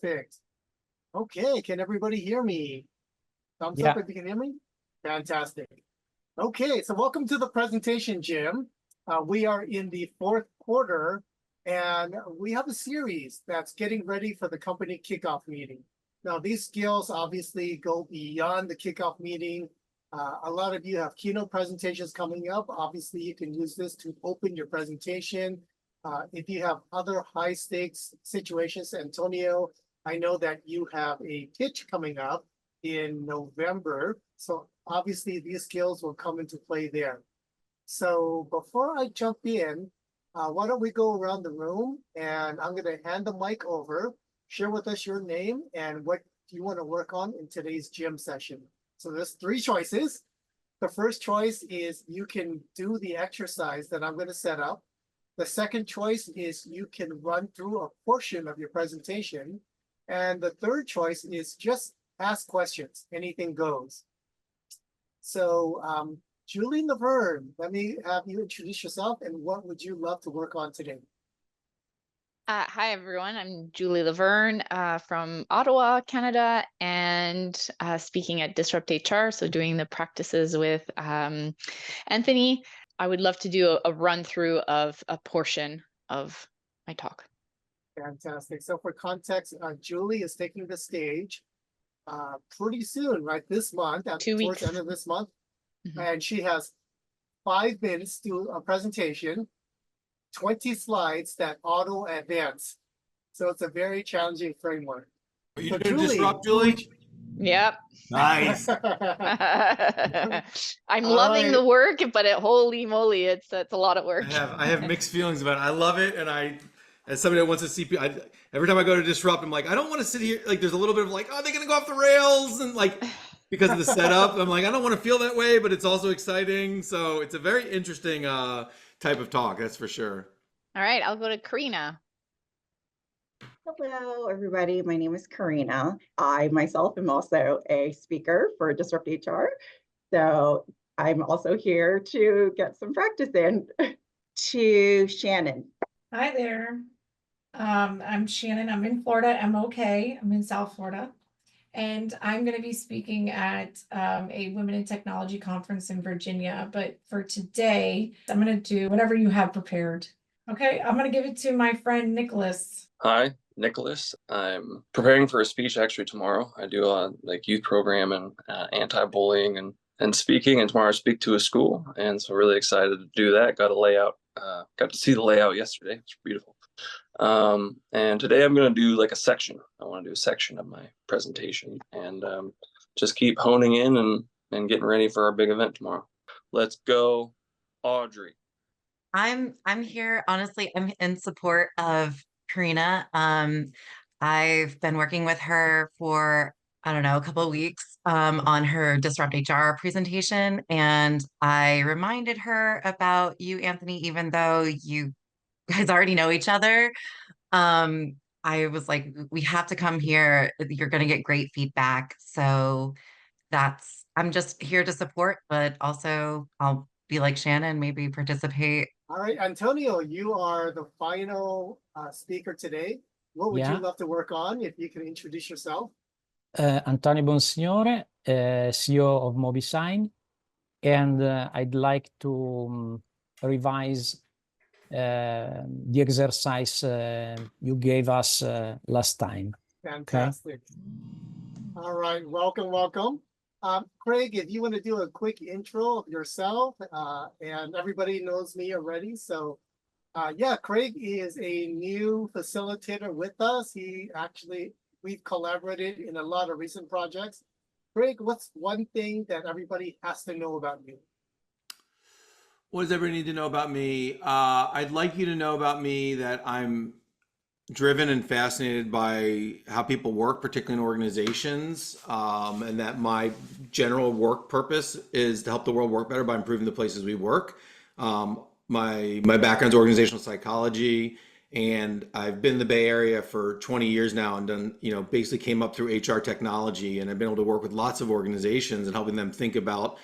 Perfect. Okay, can everybody hear me? Thumbs Yeah. up if you can hear me. Fantastic. Okay, so welcome to the presentation, Jim. We are in the fourth quarter, and we have a series that's getting ready for the company kickoff meeting. Now, these skills obviously go beyond the kickoff meeting. A lot of you have keynote presentations coming up. Obviously, you can use this to open your presentation. If you have other high stakes situations, Antonio, I know that you have a pitch coming up in November. So obviously these skills will come into play there. So before I jump in, why don't we go around the room, and I'm going to hand the mic over, share with us your name and what you want to work on in today's gym session. So there's three choices. The first choice is you can do the exercise that I'm going to set up. The second choice is you can run through a portion of your presentation. And the third choice is just ask questions. Anything goes. So Julie Laverne, let me have you introduce yourself and what would you love to work on today? Hi, everyone. I'm Julie Laverne from Ottawa, Canada, and speaking at Disrupt HR, so doing the practices with Anthony. I would love to do a run through of a portion of my talk. Fantastic. So for context, Julie is taking the stage pretty soon, right? This month, at 2 towards weeks. the end of this month. Mhm. And she has 5 minutes to do a presentation, 20 slides that auto advance. So it's a very challenging framework. Are you So doing Julie, Disrupt, Julie? Yep. Nice. I'm All loving right. the work, but holy moly, it's a lot of work. I have mixed feelings about it. I love it, and as somebody that wants to see, every time I go to Disrupt, I'm like, I don't want to sit here. Like, there's a little bit of like, oh, they're gonna go off the rails, and like, because of the setup, I'm like, I don't want to feel that way, but it's also exciting. So it's a very interesting type of talk, that's for sure. All right, I'll go to Karina. Hello, everybody. My name is Karina. I myself am also a speaker for Disrupt HR. So I'm also here to get some practice in. To Shannon. Hi there. I'm Shannon. I'm in Florida. I'm okay. I'm in South Florida. And I'm going to be speaking at a Women in Technology conference in Virginia. But for today, I'm going to do whatever you have prepared. Okay, I'm going to give it to my friend Nicholas. Hi, Nicholas. I'm preparing for a speech actually tomorrow. I do like youth program and anti-bullying and speaking, and tomorrow I speak to a school, and so really excited to do that. Got a layout, got to see the layout yesterday. It's beautiful. And today I'm going to do like a section. I want to do a section of my presentation, and just keep honing in and getting ready for our big event tomorrow. Let's go, Audrey. I'm here, honestly, I'm in support of Karina. I've been working with her for, I don't know, a couple of weeks on her Disrupt HR presentation. And I reminded her about you, Anthony, even though you guys already know each other. I was like, we have to come here. You're going to get great feedback. So I'm just here to support, but also I'll be like Shannon, maybe participate. All right, Antonio, you are the final speaker today. What would you love to work on if you can introduce yourself? Antonio Bonsignore, CEO of Mobisign, and I'd like to revise the exercise you gave us last time. Fantastic. Okay. All right, welcome. Craig, if you want to do a quick intro of yourself, and everybody knows me already. So yeah, Craig is a new facilitator with us. We've collaborated in a lot of recent projects. Craig, what's one thing that everybody has to know about you? What does everybody need to know about me? I'd like you to know about me that I'm driven and fascinated by how people work, particularly in organizations, and that my general work purpose is to help the world work better by improving the places we work. My background is organizational psychology, and I've been in the Bay Area for 20 years now and done, basically came up through HR technology, and I've been able to work with lots of organizations and helping them think about,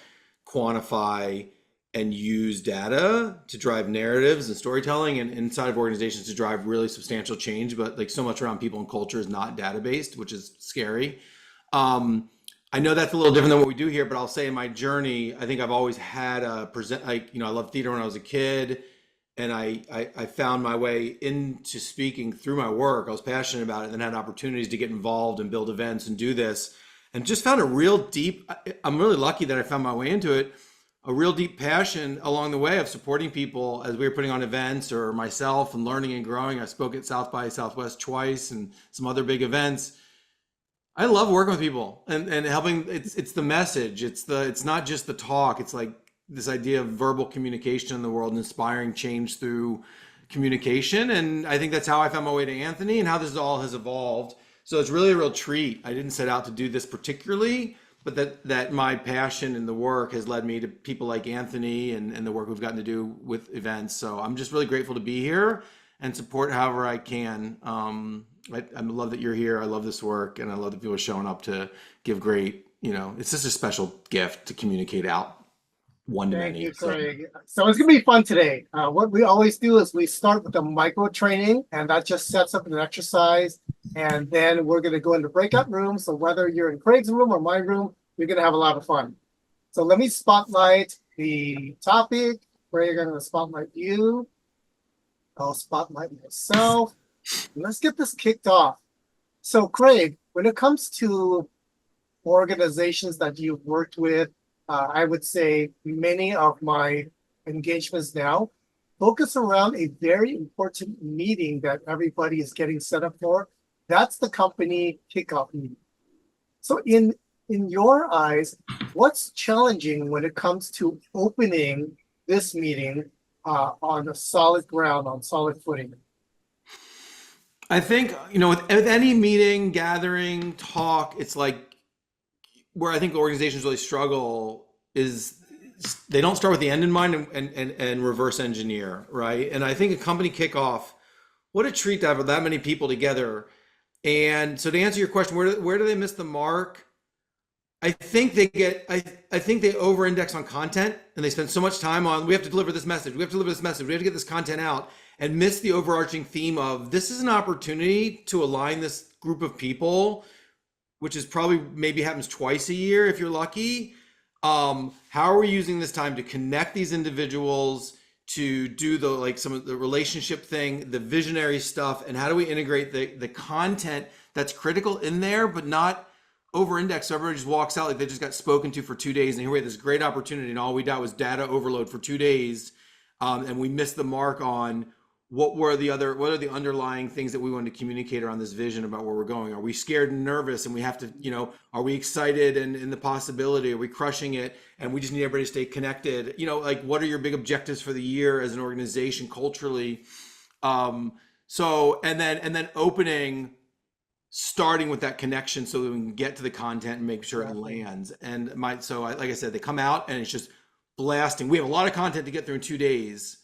quantify, and use data to drive narratives and storytelling, and inside of organizations to drive really substantial change. But like so much around people and culture is not data based, which is scary. I know that's a little different than what we do here, but I'll say in my journey, I think I've always had a present, like, I loved theater when I was a kid, and I found my way into speaking through my work. I was passionate about it, and then had opportunities to get involved and build events and do this, and just found a real deep, I'm really lucky that I found my way into it, a real deep passion along the way of supporting people as we were putting on events, or myself, and learning and growing. I spoke at South by Southwest twice and some other big events. I love working with people and helping. It's the message. It's not just the talk. It's like this idea of verbal communication in the world and inspiring change through communication. And I think that's how I found my way to Anthony and how this all has evolved. So it's really a real treat. I didn't set out to do this particularly, but that my passion in the work has led me to people like Anthony and the work we've gotten to do with events. So I'm just really grateful to be here and support however I can. I love that you're here. I love this work, and I love that people are showing up to give great, it's just a special gift to communicate out one to Thank many. you, Craig. So it's gonna be fun today. What we always do is we start with a micro training, and that just sets up an exercise, and then we're gonna go into breakout rooms. So whether you're in Craig's room or my room, we're gonna have a lot of fun. So let me spotlight the topic. Craig, I'm gonna spotlight you. I'll spotlight myself. Let's get this kicked off. So Craig, when it comes to organizations that you've worked with, I would say many of my engagements now focus around a very important meeting that everybody is getting set up for. That's the company kickoff meeting. So in your eyes, what's challenging when it comes to opening this meeting on a solid ground, on solid footing? I think, with any meeting, gathering, talk, it's like where I think organizations really struggle is they don't start with the end in mind and reverse engineer, right? And I think a company kickoff, what a treat to have that many people together. And so to answer your question, where do they miss the mark? I think they over-index on content, and they spend so much time on, we have to deliver this message, we have to get this content out, and miss the overarching theme of this is an opportunity to align this group of people, which is probably maybe happens twice a year if you're lucky. How are we using this time to connect these individuals, to do some of the relationship thing, the visionary stuff, and how do we integrate the content that's critical in there, but not over-index so everybody just walks out like they just got spoken to for 2 days, and here we had this great opportunity, and all we got was data overload for 2 days, and we missed the mark on what are the underlying things that we wanted to communicate around this vision about where we're going. Are we scared and nervous, and we have to, are we excited and in the possibility? Are we crushing it? And we just need everybody to stay connected. What are your big objectives for the year as an organization culturally? And then opening, starting with that connection so that we can get to the content and make sure it lands. And like I said, they come out and it's just blasting. We have a lot of content to get through in 2 days,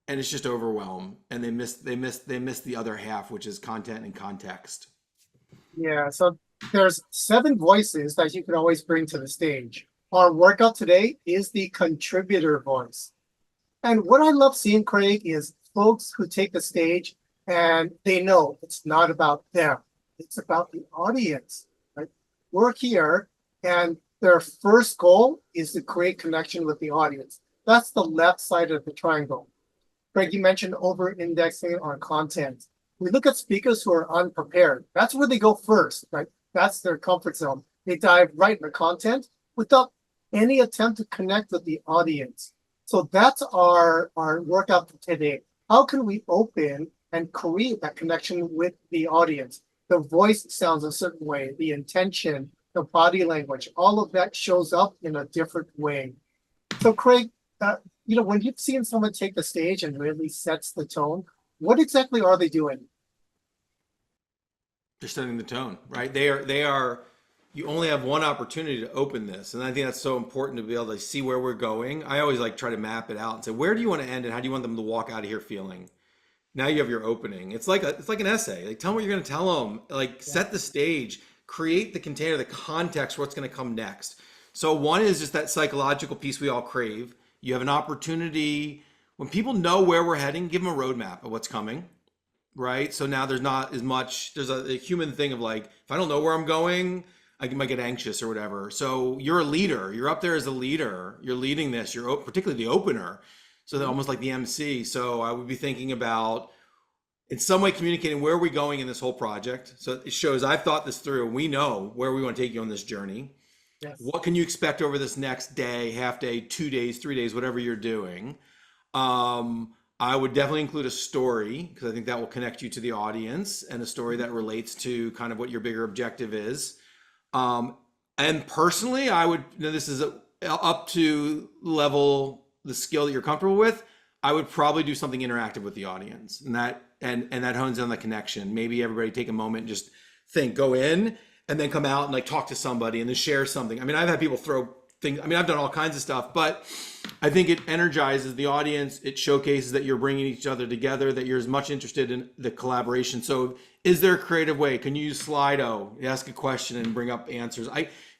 and it's just overwhelmed, and they miss the other half, which is content and context. Yeah, so there's 7 voices that you can always bring to the stage. Our workout today is the contributor voice. And what I love seeing, Craig, is folks who take the stage and they know it's not about them. It's about the audience. Right? We're here, and their first goal is to create connection with the audience. That's the left side of the triangle. Craig, you mentioned over-indexing on content. We look at speakers who are unprepared. That's where they go first, right? That's their comfort zone. They dive right into content without any attempt to connect with the audience. So that's our workout for today. How can we open and create that connection with the audience? The voice sounds a certain way, the intention, the body language, all of that shows up in a different way. So Craig, when you've seen someone take the stage and really sets the tone, what exactly are they doing? They're setting the tone, right? They are. You only have one opportunity to open this, and I think that's so important to be able to see where we're going. I always try to map it out and say, where do you want to end, and how do you want them to walk out of here feeling? Now you have your opening. It's like an essay. Tell them what you're going to tell them. Set the stage, create the container, the context for what's going to come next. So one is just that psychological piece we all crave. You have an opportunity when people know where we're heading, give them a roadmap of what's coming, right? So now there's not as much, there's a human thing of like, if I don't know where I'm going, I might get anxious or whatever. So you're a leader. You're up there as a leader. You're leading this. You're particularly the opener. So they're almost like the MC. So I would be thinking about in some way communicating where are we going in this whole project. So it shows I've thought this through. We know where we want to take you on this journey. Yes. What can you expect over this next day, half day, 2 days, 3 days, whatever you're doing. I would definitely include a story because I think that will connect you to the audience and a story that relates to kind of what your bigger objective is. And personally, I would, this is up to level, the skill that you're comfortable with. I would probably do something interactive with the audience, and that hones in on the connection. Maybe everybody take a moment, and just think, go in, and then come out and like talk to somebody and then share something. I mean, I've had people throw things. I mean, I've done all kinds of stuff, but I think it energizes the audience. It showcases that you're bringing each other together, that you're as much interested in the collaboration. So is there a creative way? Can you use Slido, ask a question and bring up answers?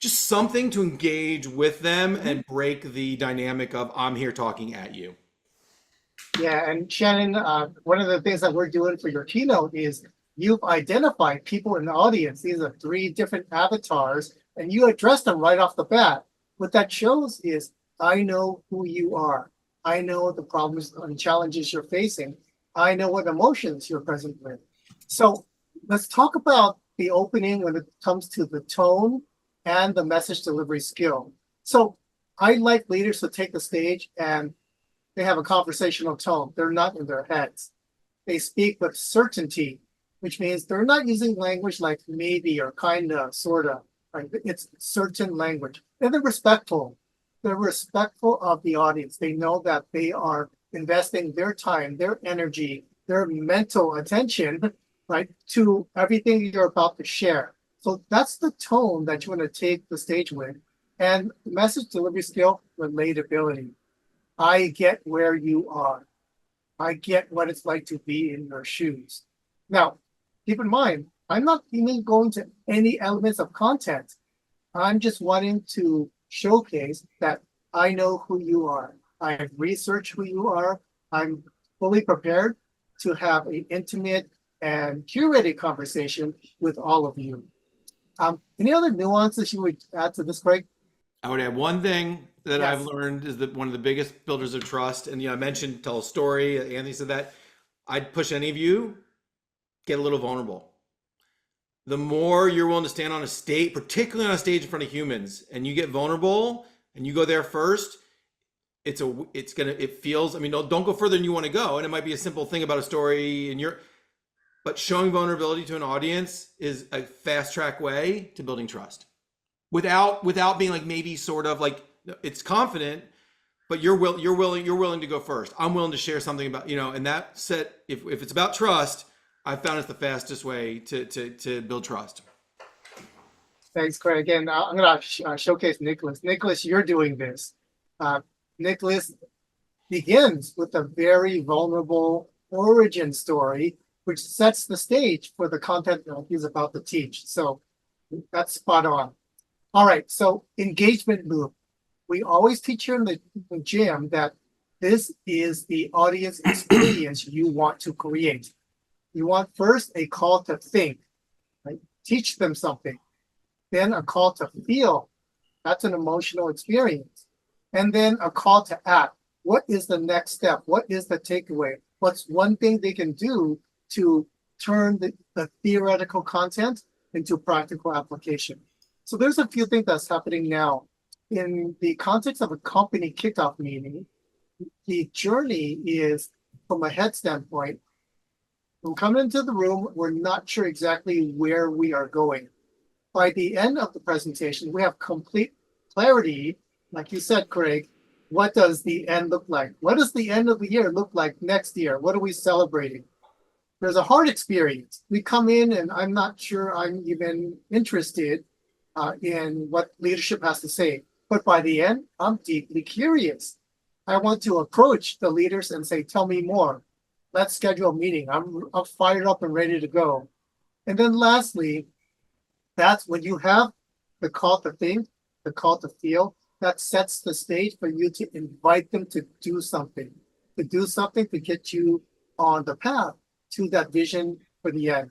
Just something to engage with them and break the dynamic of I'm here talking at you. Yeah, and Shannon, one of the things that we're doing for your keynote is you've identified people in the audience. These are 3 different avatars, and you address them right off the bat. What that shows is, I know who you are. I know the problems and challenges you're facing. I know what emotions you're present with. So let's talk about the opening when it comes to the tone and the message delivery skill. So I like leaders to take the stage and they have a conversational tone. They're not in their heads. They speak with certainty, which means they're not using language like maybe or kinda, sorta. Right? It's certain language. And they're respectful. They're respectful of the audience. They know that they are investing their time, their energy, their mental attention, right, to everything you're about to share. So that's the tone that you want to take the stage with. And message delivery skill, relatability. I get where you are. I get what it's like to be in your shoes. Now, keep in mind, I'm not even going to any elements of content. I'm just wanting to showcase that I know who you are. I've researched who you are. I'm fully prepared to have an intimate and curated conversation with all of you. Any other nuances you would add to this, Craig? I would add one thing that Yes. I've learned is that one of the biggest builders of trust, and I mentioned tell a story, Anthony said that, I'd push any of you, get a little vulnerable. The more you're willing to stand on a stage, particularly on a stage in front of humans, and you get vulnerable and you go there first, it feels, I mean, don't go further than you want to go. And it might be a simple thing about a story but showing vulnerability to an audience is a fast track way to building trust without being like, maybe sort of like, it's confident, but you're willing to go first. I'm willing to share something about, and that set, if it's about trust, I found it's the fastest way to build trust. Thanks, Craig. And I'm going to showcase Nicholas. Nicholas, you're doing this. Nicholas begins with a very vulnerable origin story, which sets the stage for the content that he's about to teach. So that's spot on. All right, so engagement loop. We always teach here in the gym that this is the audience experience you want to create. You want first a call to think, right? Teach them something. Then a call to feel. That's an emotional experience. And then a call to act. What is the next step? What is the takeaway? What's one thing they can do to turn the theoretical content into practical application? So there's a few things that's happening now. In the context of a company kickoff meeting, the journey is, from a head standpoint, we come into the room, we're not sure exactly where we are going. By the end of the presentation, we have complete clarity. Like you said, Craig, what does the end look like? What does the end of the year look like next year? What are we celebrating? There's a hard experience. We come in and I'm not sure I'm even interested in what leadership has to say. But by the end, I'm deeply curious. I want to approach the leaders and say, tell me more. Let's schedule a meeting. I'm fired up and ready to go. And then lastly, that's when you have the call to think, the call to feel, that sets the stage for you to invite them to do something, to get you on the path to that vision for the end.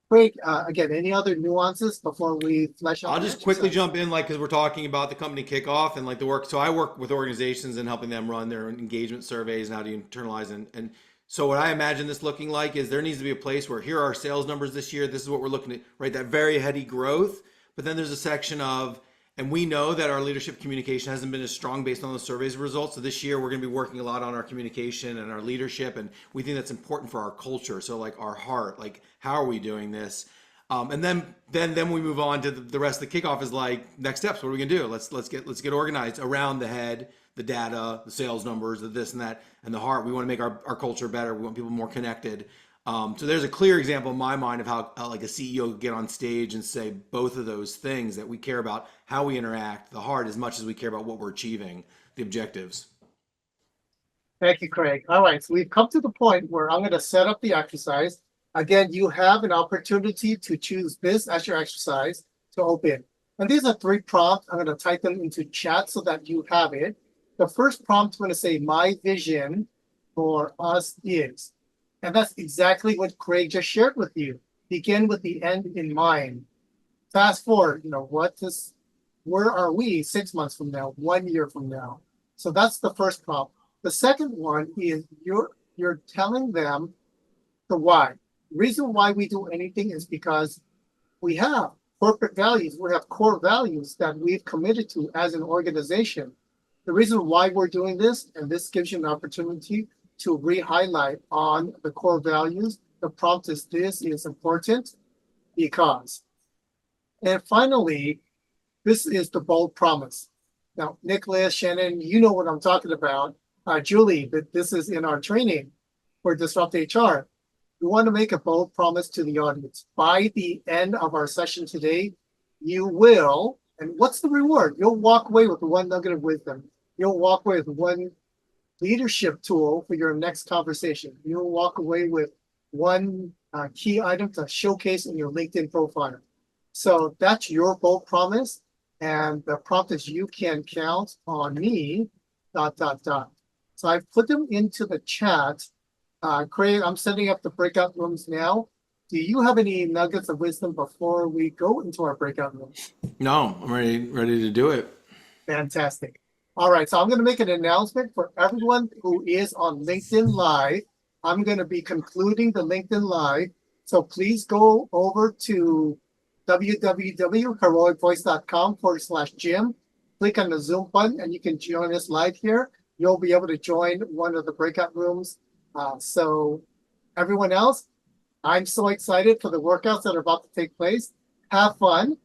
Great. Again, any other nuances before we flesh out? I'll the just quickly exercise? jump in, like, because we're talking about the company kickoff and like the work. So I work with organizations and helping them run their engagement surveys and how to internalize. And so what I imagine this looking like is there needs to be a place where here are our sales numbers this year. This is what we're looking at, right? That very heady growth. But then there's a section of, and we know that our leadership communication hasn't been as strong based on the surveys results. So this year we're going to be working a lot on our communication and our leadership. And we think that's important for our culture. So like our heart, like how are we doing this? And then we move on to the rest of the kickoff is like next steps. What are we gonna do? Let's get organized around the head, the data, the sales numbers, the this and that, and the heart. We want to make our culture better. We want people more connected. So there's a clear example in my mind of how like a CEO could get on stage and say both of those things, that we care about how we interact, the heart, as much as we care about what we're achieving, the objectives. Thank you, Craig. All right, so we've come to the point where I'm going to set up the exercise. Again, you have an opportunity to choose this as your exercise to open. And these are 3 prompts. I'm going to type them into chat so that you have it. The first prompt, I'm going to say, my vision for us is. And that's exactly what Craig just shared with you. Begin with the end in mind. Fast forward, where are we 6 months from now, 1 year from now? So that's the first prompt. The second one is you're telling them the why. The reason why we do anything is because we have corporate values. We have core values that we've committed to as an organization. The reason why we're doing this, and this gives you an opportunity to re-highlight on the core values. The prompt is this is important because. And finally, this is the bold promise. Now, Nicholas, Shannon, you know what I'm talking about. Julie, but this is in our training for Disrupt HR. We want to make a bold promise to the audience. By the end of our session today, you will, and what's the reward? You'll walk away with 1 nugget of wisdom. You'll walk away with 1 leadership tool for your next conversation. You'll walk away with 1 key item to showcase in your LinkedIn profile. So that's your bold promise. And the prompt is you can count on me, ... So I've put them into the chat. Craig, I'm setting up the breakout rooms now. Do you have any nuggets of wisdom before we go into our breakout rooms? No, I'm ready to do it. Fantastic. All right, so I'm going to make an announcement for everyone who is on LinkedIn Live. I'm going to be concluding the LinkedIn Live. So please go over to www.heroicvoice.com/Jim. Click on the Zoom button and you can join us live here. You'll be able to join one of the breakout rooms. So everyone else, I'm so excited for the workouts that are about to take place. Have fun.